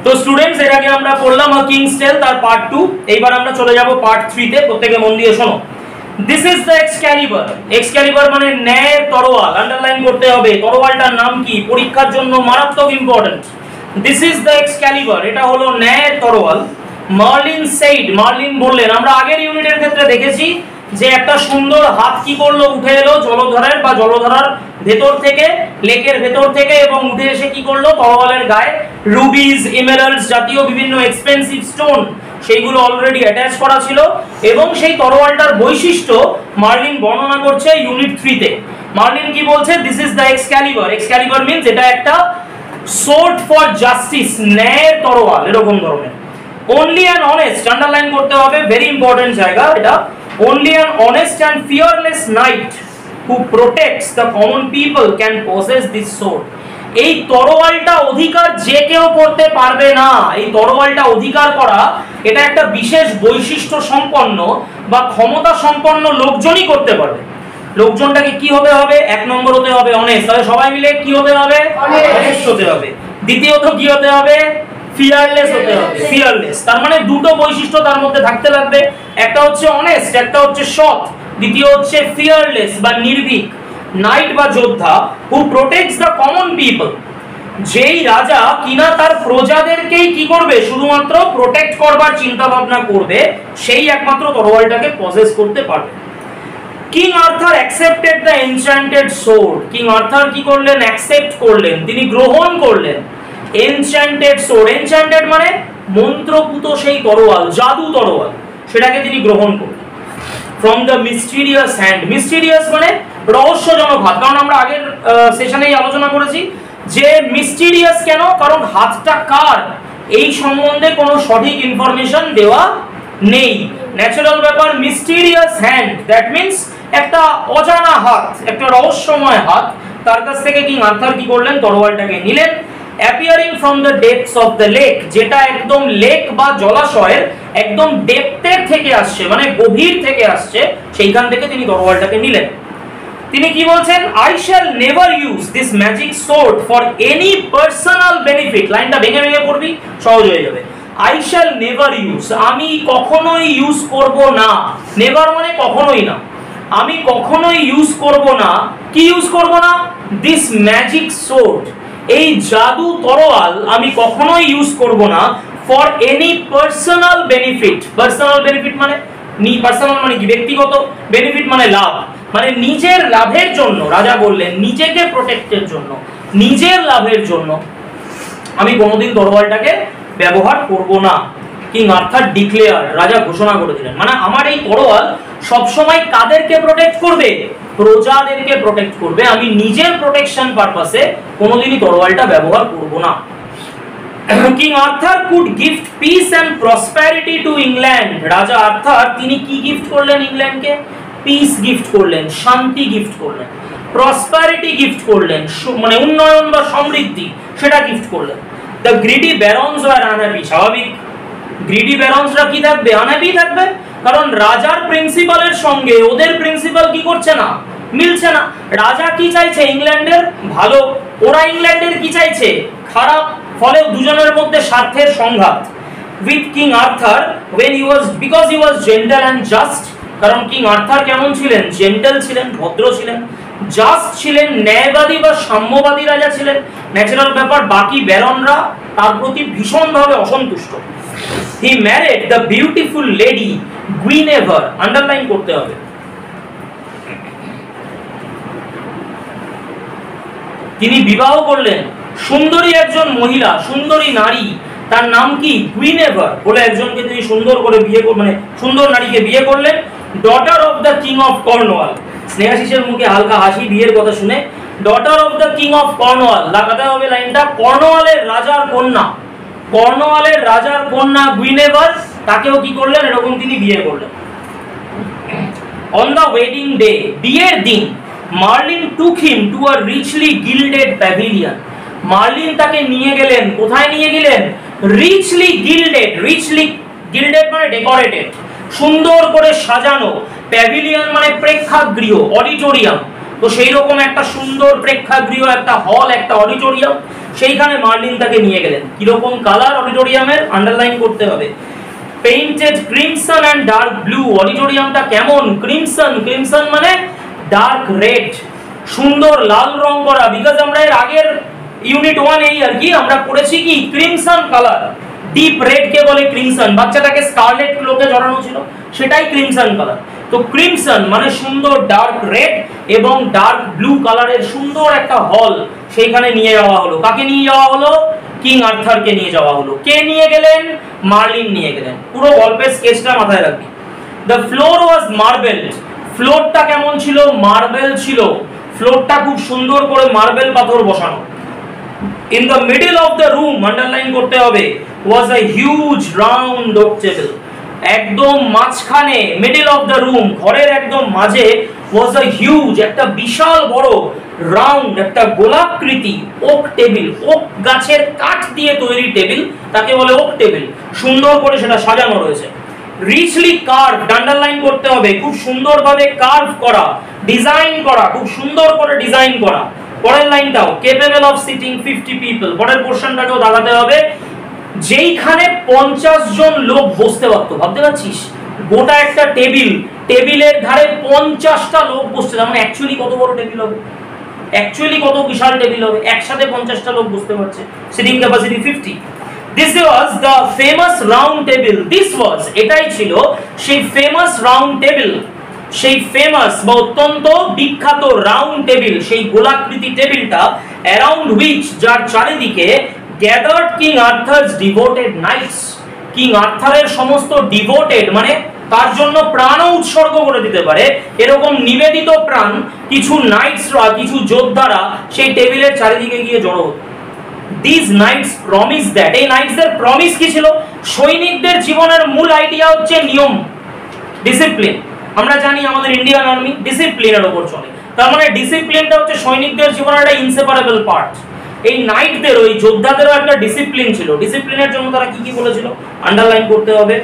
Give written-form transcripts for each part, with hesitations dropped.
তো স্টুডেন্টস এর আগে আমরা পড়লাম কিংস টেল তার পার্ট 2। এইবার আমরা চলে যাব পার্ট 3 তে। প্রত্যেককে মন দিয়ে শোনো। This is the Excalibur. Excalibur মানে ন্যায়ের তরোয়াল। আন্ডারলাইন করতে হবে। তরোয়ালটার নাম কি? পরীক্ষার জন্য মারাত্মক ইম্পর্টেন্ট। দিস ইজ দ্য এক্সক্যালিবার, এটা হলো ন্যায়ের তরোয়াল। মার্লিন সেইড, মার্লিন বললেন। আমরা আগের ইউনিটের ক্ষেত্রে দেখেছি যে একটা সুন্দর হাত কি করলো, উঠে এলো জলধারের বা জলধারার ভেতর থেকে, লেকের ভেতর থেকে, এবং উঠে এসে কি করলো, তরোয়ালের গায়ে রুবিজ, এমেরাল্ডস জাতীয় বিভিন্ন এক্সপেন্সিভ স্টোন সেইগুলো অলরেডি অ্যাটাচ করা ছিল। এবং সেই তরোয়ালটার বৈশিষ্ট্য মার্লিন বর্ণনা করছে ইউনিট 3 তে। মার্লিন কি বলছে? This is the Excalibur. Excalibur means এটা একটা সোর্ড ফর জাস্টিস, ন্যায়ের তরোয়াল, এরকম ধরনের। অনলি অ্যান্ড অনেস্ট, আন্ডারলাইন করতে হবে, ভেরি ইম্পর্টেন্ট জায়গা এটা। Only an honest and fearless knight who protects the common people can possess this sword. এই তরোয়ালটা অধিকার যে কেউ করতে পারবে না। এই তরোয়ালটা অধিকার করা এটা একটা বিশেষ বৈশিষ্ট্য সম্পন্ন বা ক্ষমতা সম্পন্ন লোকজনই করতে পারবে। লোকজনটাকে কি হতে হবে? এক নম্বর হতে হবে অনেস্ট। তাহলে সবাই মিলে কি হতে হবে? অনেস্ট হতে হবে। দ্বিতীয়ত কি হতে হবে? ফিয়ারলেস হতে হবে। ফিয়ারলেস তার মানে দুটো বৈশিষ্ট্য তার মধ্যে থাকতে লাগবে। একটা হচ্ছে অনেস্ট, একটা হচ্ছে সৎ। দ্বিতীয় হচ্ছে ফিয়ারলেস বা নির্ভীক। নাইট বা যোদ্ধা হু প্রোটেক্টস দ্য কমন পিপল, যেই রাজা কিনা তার প্রজাদেরকেই কি করবে? শুধুমাত্র প্রোটেক্ট করবার চিন্তা ভাবনা করবে, সেই একমাত্র তরোয়ালটাকে পজেস করতে পারবে। King Arthur accepted the enchanted sword. King Arthur কি করলেন? অ্যাকসেপ্ট করলেন, তিনি গ্রহণ করলেন এনচ্যান্টেড সোর্ড। এনচ্যান্টেড মানে মন্ত্রপুত সেই তরোয়াল, জাদু তরোয়াল, সেটাকে তিনি গ্রহণ করলেন। From the mysterious hand. Mysterious মানে রহস্যজনক হাত। কারণ আমরা আগের সেশনেই আলোচনা করেছি যে মিস্টিরিয়াস কেন, কারণ হাতটা কার এই সম্বন্ধে কোনো সঠিক ইনফরমেশন দেওয়া নেই। ন্যাচারাল ব্যাপার। মিস্টিরিয়াস হ্যান্ড দ্যাট মিন্স একটা অজানা হাত, একটা রহস্যময় হাত। তার কাছ থেকে কিং আর্থার কি করলেন? তরোয়ালটাকে নিলেন। Appearing from the depths of the lake, যেটা একদম লেক বা জলাশয়ের একদম ডেপথের থেকে আসছে, মানে গভীর থেকে আসছে, সেইখান থেকে তিনি তরোয়ালটাকে নিলেন। তিনি কি বলছেন? I shall never use this magic sword for any personal benefit. লাইনটা ভেঙে ভেঙে পড়বি, সহজ হয়ে যাবে। আই শ্যাল নেভার ইউজ, আমি কখনোই ইউজ করব না। নেভার মানে কখনোই না। আমি কখনোই ইউজ করব না। কি ইউজ করব না? দিস ম্যাজিক সোর্ড, এই জাদু তরোয়াল আমি কখনোই ইউজ করব না for any personal benefit. Personal benefit মানে পার্সোনাল মানে কি? ব্যক্তিগত। বেনিফিট মানে লাভ, মানে নিজের লাভের জন্য। রাজা বললেন নিজেকে প্রোটেক্টের জন্য, নিজের লাভের জন্য আমি কোনোদিন তরোয়ালটাকে ব্যবহার করব না। কিং আর্থার ডিক্লেয়ার, রাজা ঘোষণা করে দিলেন। মানে আমার এই তরোয়াল সবসময় কাদেরকে প্রোটেক্ট করবে? প্রজাদেরকে প্রোটেক্ট করবে। আমি নিজের প্রোটেকশন পারপাসে কোনোদিনই তরোয়ালটা ব্যবহার করব না। King Arthur could gift peace and prosperity to England. রাজা আর্থার তিনি কি গিফট করলেন ইংল্যান্ডকে? পিস গিফট করলেন, শান্তি গিফট করলেন, প্রসপ্যারিটি গিফট করলেন, মানে উন্নয়ন বা সমৃদ্ধি, সেটা গিফট করলেন। The greedy barons were unhappy. স্বাভাবিক, গ্রিডি ব্যারন্সরা কি থাকবে? আনহ্যাপি থাকবে। কারণ রাজার প্রিন্সিপালের সঙ্গে ওদের প্রিন্সিপাল কি করছে না? মিলছে না। রাজা কি চাইছে? ইংল্যান্ডের ভালো। ওরা ইংল্যান্ডের কি চাইছে? খারাপ। ফলে দুজনের মধ্যে স্বার্থের সংঘাত। With king Arthur when he was, because he was gentle and just, কারণ কিং আর্থার কেমন ছিলেন? জেন্টেল ছিলেন, ভদ্র ছিলেন, জাস্ট ছিলেন, ন্যায়বাদী বা সাম্যবাদী রাজা ছিলেন। ন্যাচারাল ব্যাপার, বাকি ব্যারনরা তার প্রতি ভীষণভাবে অসন্তুষ্ট। He married the beautiful lady Guinevere, underline করতে হবে। তিনি বিবাহ করলেন সুন্দরী একজন মহিলা, সুন্দরী নারী। তার নাম কি? গুইনেভার বলে একজনকে তিনি সুন্দর করে বিয়ে করলেন, মানে সুন্দর নারীকে বিয়ে করলেন। Daughter of the king of Cornwall. স্নেহাশিসের মুখে হালকা হাসি বিয়ের কথা শুনে। Daughter of the king of Cornwall, লাগাতে হবে লাইনটা। কর্নওয়ালের রাজার কন্যা, কর্নওয়ালের রাজার কন্যা গুইনেভার, তাকেও কি করলেন? এরকম তিনি বিয়ে করলেন। অন দ্য ওয়েডিং ডে, বিয়ের দিন, Merlin took him to a richly gilded pavilion. Merlin তাকে নিয়ে গেলেন, কোথায় নিয়ে গেলেন? Richly gilded. রিচলি গিল্ডেড মানে ডেকোরেটেড, সুন্দর করে সাজানো। প্যাভিলিয়ন মানে প্রেক্ষাগৃহ, অডিটোরিয়াম। তো সেই রকম একটা সুন্দর প্রেক্ষাগৃহ, একটা হল, একটা অডিটোরিয়াম, সেইখানে মার্লিন তাকে নিয়ে গেলেন। কিরকম কালার অডিটোরিয়ামের, আন্ডারলাইন করতে হবে। Painted crimson and dark blue, অডিটোরিয়ামটা কেমন? ক্রিমসন, ক্রিমসন মানে ডার্ক রেড, সুন্দর লাল রং করা। বিকজ আমরা এর আগের ইউনিট 1 এই আর কি আমরা পড়েছি কি ক্রিমসন কালার, ডিপ রেড কে বলে ক্রিমসন। বাচ্চাটাকে স্কারলেট ক্লোকে জড়ানো ছিল, সেটাই ক্রিমসন কালার। তো ক্রিমসন মানে সুন্দর ডার্ক রেড এবং ডার্ক ব্লু কালারের সুন্দর একটা হল, সেইখানে নিয়ে যাওয়া হলো। কাকে নিয়ে যাওয়া হলো? কিং আর্থারকে নিয়ে যাওয়া হলো। কে নিয়ে গেলেন? মার্লিন নিয়ে গেলেন। পুরো গল্পের স্কেচটা মাথায় রাখবি। দ্য ফ্লোর ওয়াজ মার্বেল, ফ্লোরটা কেমন ছিল? মার্বেল ছিল। ফ্লোরটা খুব সুন্দর করে মার্বেল পাথর বসানো। In the middle of the room, underline করতে হবে, was a huge round oak table, একদম মাঝখানে, মিডল অফ দ্য রুম, ঘরের একদম মাঝে, was a huge, একটা বিশাল বড় রাউন্ড, একটা গোলাকৃতি ওক টেবিল, ওক গাছের কাঠ দিয়ে তৈরি টেবিল, তাকে বলে ওক টেবিল। সুন্দর করে সেটা সাজানো রয়েছে। রিচলি কার্ভ, আন্ডারলাইন করতে হবে, খুব সুন্দরভাবে কার্ভ করা, ডিজাইন করা, খুব সুন্দর করে ডিজাইন করা। পরের লাইনটাও কেপেবল অফ সিটিং 50 পিপল, পরের পোরশনটাকেও দাগাতে হবে, যেইখানে 50 জন লোক বসতে পারতো। ভাবতে পারছিস গোটা একটা টেবিল, টেবিলের ধারে 50টা লোক বসতে, মানে অ্যাকচুয়ালি কত বড় টেবিল হবে, অ্যাকচুয়ালি কত বিশাল টেবিল হবে, একসাথে 50টা লোক বসতে পারছে। Seating capacity 50। This was the famous round table. This was, এটাই ছিল সেই ফেমাস রাউন্ড টেবিল, সেই ফেমাস বা অত্যন্ত বিখ্যাত রাউন্ড টেবিল, সেই গোলাকৃতি টেবিলটা, অ্যারাউন্ড হুইচ, যার চারিদিকে gathered king Arthur's devoted knights, king আর্থারের সমস্ত ডিভোটেড মানে তার জন্য প্রাণও উৎসর্গ করে দিতে পারে এরকম নিবেদিত প্রাণ কিছু নাইটসরা, কিছু যোদ্ধারা সেই টেবিলের চারিদিকে গিয়ে জড়ো হতো। These knights promise that, এই নাইটসদের প্রমিস কি ছিল? সৈনিকদের জীবনের মূল আইডিয়া হচ্ছে নিয়ম, ডিসিপ্লিন। আমরা জানি আমাদের ইন্ডিয়ান আর্মি ডিসিপ্লিনের উপর চলে, তার মানে ডিসিপ্লিনটা হচ্ছে সৈনিকদের জীবনের একটা ইনসেপারেবল পার্ট। এই নাইটদের, ওই যোদ্ধাদেরও একটা ডিসিপ্লিন ছিল। ডিসিপ্লিনের জন্য তারা কি কি বলেছিল, আন্ডারলাইন করতে হবে।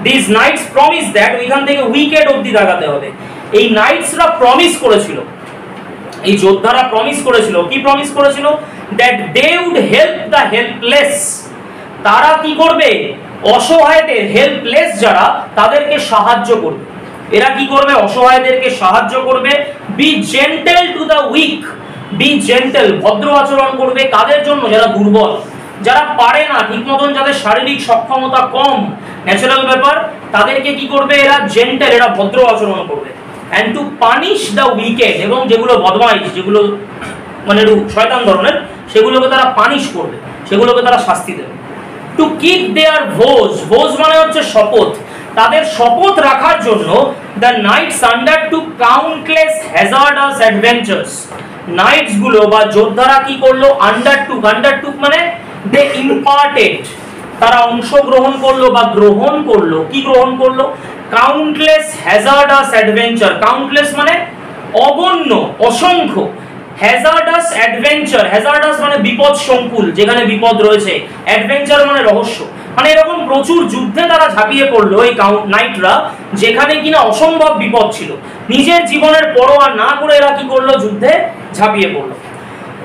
দিস নাইটস প্রমিস দ্যাট, ওইখান থেকে উইকেট অবধি দাগাতে হবে। এই নাইটসরা প্রমিস করেছিল, এই যোদ্ধারা প্রমিস করেছিল, কি প্রমিস করেছিল? That they would help the helpless, তারা কি করবে? অসহায়দের, হেল্পলেস যারা, তাদেরকে সাহায্য করবে। এরা কি করবে? অসহায়দেরকে সাহায্য করবে। Be gentle to the weak, be gentle, ভদ্র আচরণ করবে। কাদের জন্য? যারা দুর্বল, যারা পারে না ঠিক মতন, যাদের শারীরিক সক্ষমতা কম, ন্যাচারাল ব্যাপার, তাদেরকে কি করবে? এরা জেন্টেল, এরা ভদ্র আচরণ করবে। And two punish the wicked, এবং যেগুলো বদমাইশ, যেগুলো মানে একটু শয়তান ধরনের, সেগুলোকে তারা পানিশ করবে, সেগুলোকে তারা শাস্তি দেবে। টু কিপ দেয়ার ভোজ, ভোজ মানে হচ্ছে শপথ, তাদের শপথ রাখার জন্য the knights undertook countless hazardous adventures, knights গুলো বা যোদ্ধারা কি করলো? আন্ডারটুক, আন্ডারটুক মানে দে ইম্পার্টেড, তারা অংশগ্রহণ করলো বা গ্রহণ করলো। কি গ্রহণ করলো? কাউন্টলেস হ্যাজার্ডাস অ্যাডভেঞ্চার, কাউন্টলেস মানে অগণ্য, অসংখ্য, হ্যাজার্ডাস অ্যাডভেঞ্চার, হ্যাজার্ডাস মানে বিপদ সংকুল, যেখানে বিপদ রয়েছে, অ্যাডভেঞ্চার মানে রহস্য, মানে এরকম প্রচুর যুদ্ধে তারা ঝাঁপিয়ে পড়লো এই নাইটরা, যেখানে কিনা অসম্ভব বিপদ ছিল। নিজের জীবনের পরোয়া না করে এরা কি করলো? যুদ্ধে ঝাঁপিয়ে পড়লো।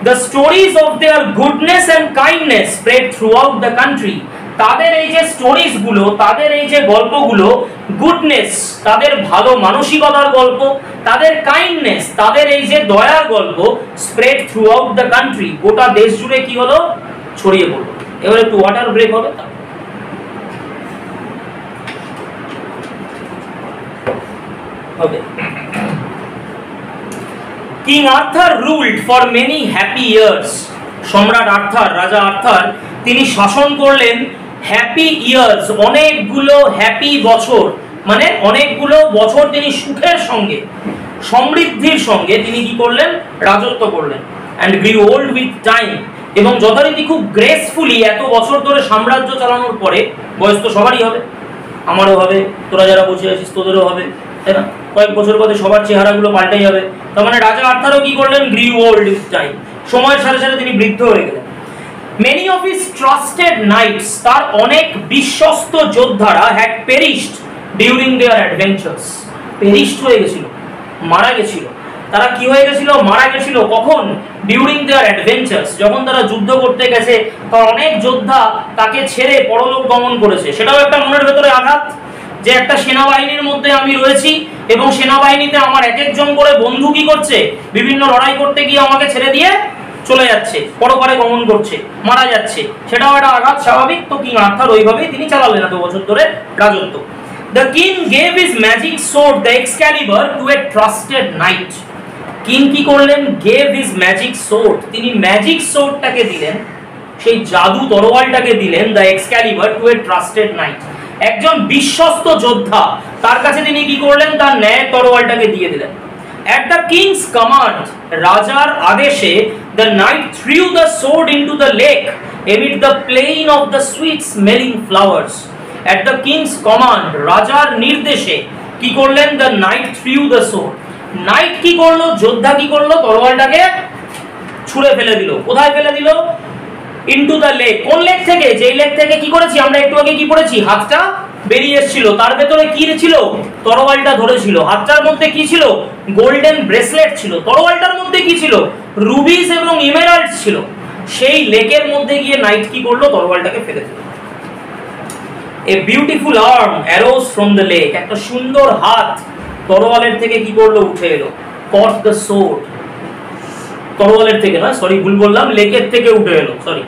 The stories of their goodness and kindness spread throughout the country, তাদের এই যে স্টোরিজ গুলো, তাদের এই যে গল্পগুলো, গুডনেস তাদের ভালো মানসিকতার গল্প, তাদের কাইন্ডনেস তাদের এই যে দয়ার গল্প, spread through out the country, গোটা দেশ জুড়ে কি হলো? ছড়িয়ে পড়লো। এবার একটু ওয়াটার ব্রেক হবে। King Arthur ruled for many happy years, সম্রাট আর্থার, রাজা আর্থার, তিনি শাসন করলেন হ্যাপি ইয়ার্স, অনেকগুলো হ্যাপি বছর, মানে অনেকগুলো বছর তিনি সুখের সঙ্গে, সমৃদ্ধির সঙ্গে তিনি কি করলেন? রাজত্ব করলেন। অ্যান্ড গ্রিউ ওল্ড উইথ টাইম, এবং যথারীতি খুব গ্রেসফুলি এত বছর ধরে সাম্রাজ্য চালানোর পরে, বয়স তো সবারই হবে, আমারও হবে, তোরা যারা বসে আছিস তোদেরও হবে, তাই না? কয়েক বছর পরে সবার চেহারাগুলো পাল্টে যাবে। তার মানে রাজা আর্থারও কি করলেন? গ্রিউ ওল্ড উইথ টাইম, সময়ের সাথে সাথে তিনি বৃদ্ধ হয়ে গেলেন। Many of his trusted knights, তার অনেক বিশ্বস্ত যোদ্ধারা had perished during their adventures, perished হয়ে গেছিল, মারা গেছিল। তারা কি হয়ে গেছিল, মারা গেছিল। কখন? ডিউরিং দেয়ার অ্যাডভেঞ্চার্স, যখন তারা যুদ্ধ করতে গেছে তখন অনেক যোদ্ধা তাকে ছেড়ে পরলোক গমন করেছে। সেটাও একটা মনের ভেতরে আঘাত, যে একটা সেনাবাহিনীর মধ্যে আমি রয়েছি এবং সেনাবাহিনীতে আমার এক একজন করে বন্ধু কি করছে, বিভিন্ন লড়াই করতে গিয়ে আমাকে ছেড়ে দিয়ে চলে যাচ্ছে, পরপারে গমন করছে, মারা যাচ্ছে। সেটাও একটা আঘাত, স্বাভাবিক। তো কিং আর্থার ওইভাবেই তিনি চালালেন এত বছর ধরে রাজত্ব। The king gave his magic sword, the Excalibur, to a trusted knight. King কি করলেন? gave his magic sword, তিনি ম্যাজিক সোর্ডটাকে দিলেন, সেই জাদু তরোয়ালটাকে দিলেন, the Excalibur, to a trusted knight, একজন বিশ্বস্ত যোদ্ধা, তার কাছে তিনি কি করলেন? তার ন্যায় তরোয়ালটাকে দিয়ে দিলেন। At the king's command, রাজার আদেশে, the knight threw the sword into the lake amid the plain of the sweet smelling flowers. At the king's command, রাজার নির্দেশে কি করলেন? the knight threw the sword, night কি করলো? যোদ্ধা কি করলো? তরোয়ালটাকে ছুঁড়ে ফেলে দিল। কোথায় ফেলে দিল? Into the lake. কোন লেক থেকে? যেই লেক থেকে কি করেছি আমরা একটু আগে, কি পড়েছি, হাতটা বেরিয়ে এসেছিল, তার ভেতরে কি ছিল? তরোয়ালটা ধরেছিল। হাতটার মধ্যে কি ছিল? গোল্ডেন ব্রেসলেট ছিল। তরোয়ালটার মধ্যে কি ছিল? রুবিস এবং ইমেরাল্ডস ছিল। সেই লেকের মধ্যে গিয়ে নাইট কি করলো? তরোয়ালটাকে ফেলে দিল। A beautiful arm arose from the lake, একটা সুন্দর হাত তরোয়ালের থেকে কি করলো? উঠে এলো। কট দ্য সোর্ড, তরোয়ালের থেকে নয়, সরি ভুল বললাম, লেকের থেকে উঠে এলো, সরি,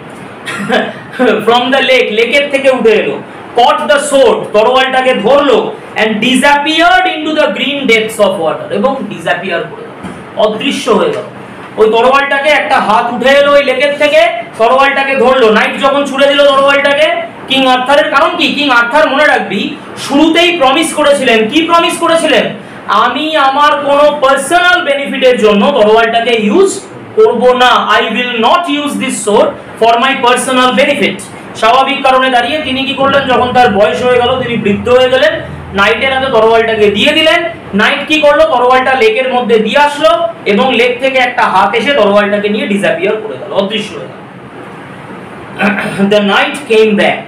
ফ্রম দ্য লেক, লেকের থেকে উঠে এলো। কট দ্য সোর্ড, তরোয়ালটাকে ধরলো, and disappeared into the green depths of water, এবং ডিসঅ্যাপিয়ার করে গেল, অদৃশ্য হয়ে গেল। ওই তরোয়ালটাকে একটা হাত উঠে এলো ওই লেকের থেকে, তরোয়ালটাকে ধরলো। নাইট যখন ছুড়ে দিল তরোয়ালটাকে কিং আর্থারের, কারণ কি, কিং আর্থার মনে রাখবি শুরুতেই প্রমিস করেছিলেন, কি প্রমিস করেছিলেন? আমি আমার কোনো পার্সোনাল বেনিফিটের জন্য তরোয়ালটাকে ইউজ করব না। I will not use this sword for my personal benefit. স্বাভাবিক কারণে দাঁড়িয়ে তিনি কি করলেন? যখন তার বয়স হয়ে গেল, তিনি বৃদ্ধ হয়ে গেলেন, নাইটের হাতে তরোয়ালটাকে দিয়ে দিলেন। নাইট কি করলো? তরোয়ালটা লেকের মধ্যে দিয়ে আসলো এবং লেক থেকে একটা হাত এসে তরোয়ালটাকে নিয়ে ডিসঅ্যাপিয়ার করে গেল, অদৃশ্য হয়ে গেল। The knight came back,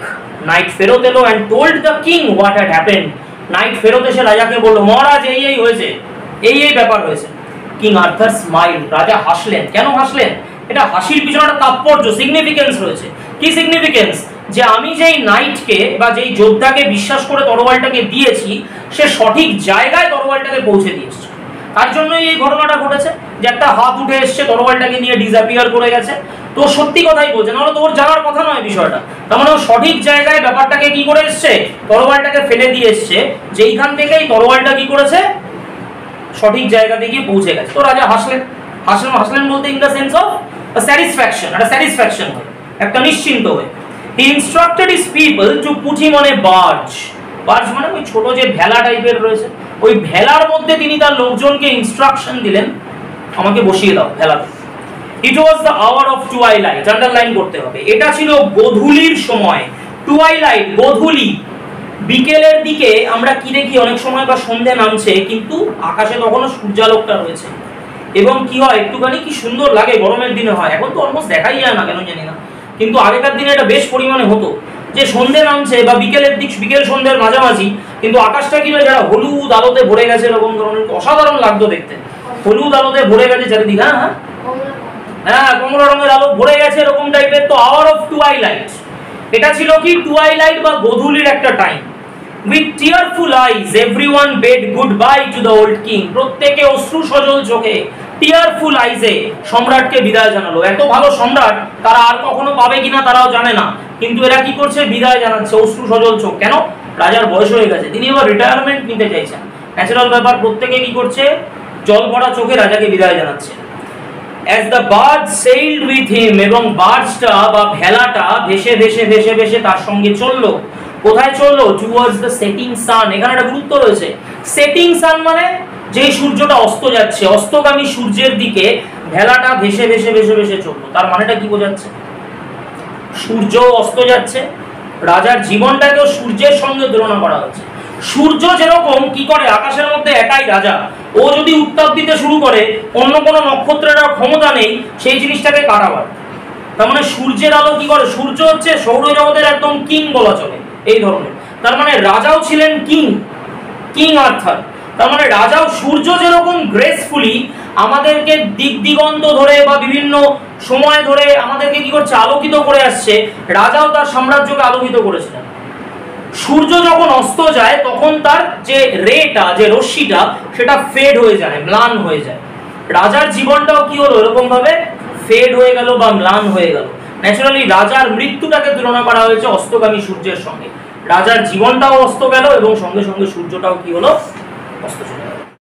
night ফেরত এলো, and told the king what had happened. Night ফেরত এসে রাজাকে বলল, মহারাজ এই এই হয়েছে, এই এই ব্যাপার হয়েছে। কিং আর্থার স্মাইল, রাজা হাসলেন। কেন হাসলেন? এটা হাসির পিছনে একটা তাৎপর্য, সিগনিফিকেন্স রয়েছে। কি সিগনিফিকেন্স? যে আমি যেই নাইটকে বা যেই যোদ্ধাকে বিশ্বাস করে তরোয়ালটাকে দিয়েছি, সে সঠিক জায়গায় তরোয়ালটাকে পৌঁছে দিয়েছে। তার জন্যই এই ঘটনাটা ঘটেছে, যে একটা হাত উঠে এসছে, তরোয়ালটাকে নিয়ে ডিসঅ্যাপিয়ার করে গেছে। তো সত্যি কথাই বলছে, নাহলে তোর জানার কথা নয় বিষয়টা। তার মানে সঠিক জায়গায় ব্যাপারটাকে কি করে এসছে? তরোয়ালটাকে ফেলে দিয়ে এসছে, যেইখান থেকেই তরোয়ালটা কি করেছে? সঠিক জায়গাতে গিয়ে পৌঁছে গেছে। তো রাজা হাসলেন। হাসলেন বলতে in the sense of satisfaction, একটা স্যাটিসফ্যাকশন হয়, একটা নিশ্চিন্ত হয়। He instructed his people to put him on a barge. Barge মানে ওই ছোট যে ভেলা টাইপের রয়েছে, ওই ভেলার মধ্যে তিনি তার লোকজনকে ইনস্ট্রাকশন দিলেন, আমাকে বসিয়ে দাও ভেলাতে। It was the hour of twilight, underline করতে হবে, এটা ছিল গোধূলির সময়। টুয়াইলাইট, গোধূলি, বিকেলের দিকে আমরা কি দেখি? অনেক সময় বা সন্ধে নামছে, কিন্তু আকাশে তখনও সূর্যালোকটা রয়েছে, এবং কি হয়, একটুখানি কি সুন্দর লাগে, গরমের দিনে হয়। এখন তো অলমোস্ট দেখাই যায় না, কেন জানি না, কিন্তু আগেকার দিনে এটা বেশ পরিমাণে হতো, যে সন্ধে নামছে বা বিকেলের দিক, বিকেল সন্ধ্যের মাঝামাঝি, কিন্তু আকাশটা কি হয়, যারা হলুদ আলোতে ভরে গেছে, এরকম ধরনের অসাধারণ লাগতো দেখতে। হলুদ আলোতে ভরে গেছে চারিদিকে, হ্যাঁ হ্যাঁ হ্যাঁ, কমলা রঙের আলো ভরে গেছে, এরকম টাইপের। তো আওয়ার অফ টুয়াইলাইট, এটা ছিল কি? টুয়াইলাইট বা গোধূলির একটা time. With tearful eyes everyone bade goodbye to the old king, প্রত্যেকে অশ্রু সজল চোখে, টিয়ারফুল আইজে সম্রাটকে বিদায় জানালো। এত ভালো সম্রাট তারা আর কখনো পাবে কিনা তারাও জানে না, কিন্তু এরা কি করছে? বিদায় জানাচ্ছে, অশ্রু সজল চোখ। কেন? রাজার বয়স হয়ে গেছে, তিনি এবার রিটায়ারমেন্ট নিতে চাইছেন। ন্যাচারাল ব্যাপার, প্রত্যেকে কি করছে? জল ভরা চোখে রাজাকে বিদায় জানাচ্ছে। As the barge sailed with him, এবং বার্জটা বা ভেলাটা ভেসে ভেসে ভেসে ভেসে তার সঙ্গে চললো। কোথায় চললো? টুয়ার্ডস দ্য সেটিং সান। এখানে একটা গুরুত্ব রয়েছে। সেটিং সান মানে যেই সূর্যটা অস্ত যাচ্ছে, অস্তগামী সূর্যের দিকে ভেলাটা ভেসে ভেসে ভেসে ভেসে চললো। তার মানেটা কি বোঝাচ্ছে? সূর্য অস্ত যাচ্ছে, রাজার জীবনটাকেও সূর্যের সঙ্গে তুলনা করা হচ্ছে। সূর্য যেরকম কি করে আকাশের মধ্যে একাই রাজা, ও যদি উত্তাপ দিতে শুরু করে, অন্য কোনো নক্ষত্রের ক্ষমতা নেই সেই জিনিসটাকে কাটাবার। তার মানে সূর্যের আলো কি করে? সূর্য হচ্ছে সৌরজগতের একদম কিং বলা চলে, এই ধরনের। তার মানে রাজাও ছিলেন কিং, কিং আর্থার। তার মানে রাজাও, সূর্য যেরকম গ্রেসফুলি আমাদেরকে দিক দিগন্ত ধরে বা বিভিন্ন সময় ধরে আমাদেরকে কি করছে, আলোকিত করে আসছে। রাজাও তার সাম্রাজ্যকে আলোকিত করেছিলেন। সূর্য যখন অস্ত যায় তখন তার যে রেটা, যে রশ্মিটা, সেটা ফেড হয়ে যায়, ম্লান হয়ে যায়। রাজার জীবনটাও কি হলো, এরকম ভাবে ফেড হয়ে গেল বা ম্লান হয়ে গেল। ন্যাচারালি রাজার মৃত্যুটাকে তুলনা করা হয়েছে অস্তগামী সূর্যের সঙ্গে। রাজার জীবনটাও অস্ত গেল এবং সঙ্গে সঙ্গে সূর্যটাও কি হলো, অস্ত চলে গেল।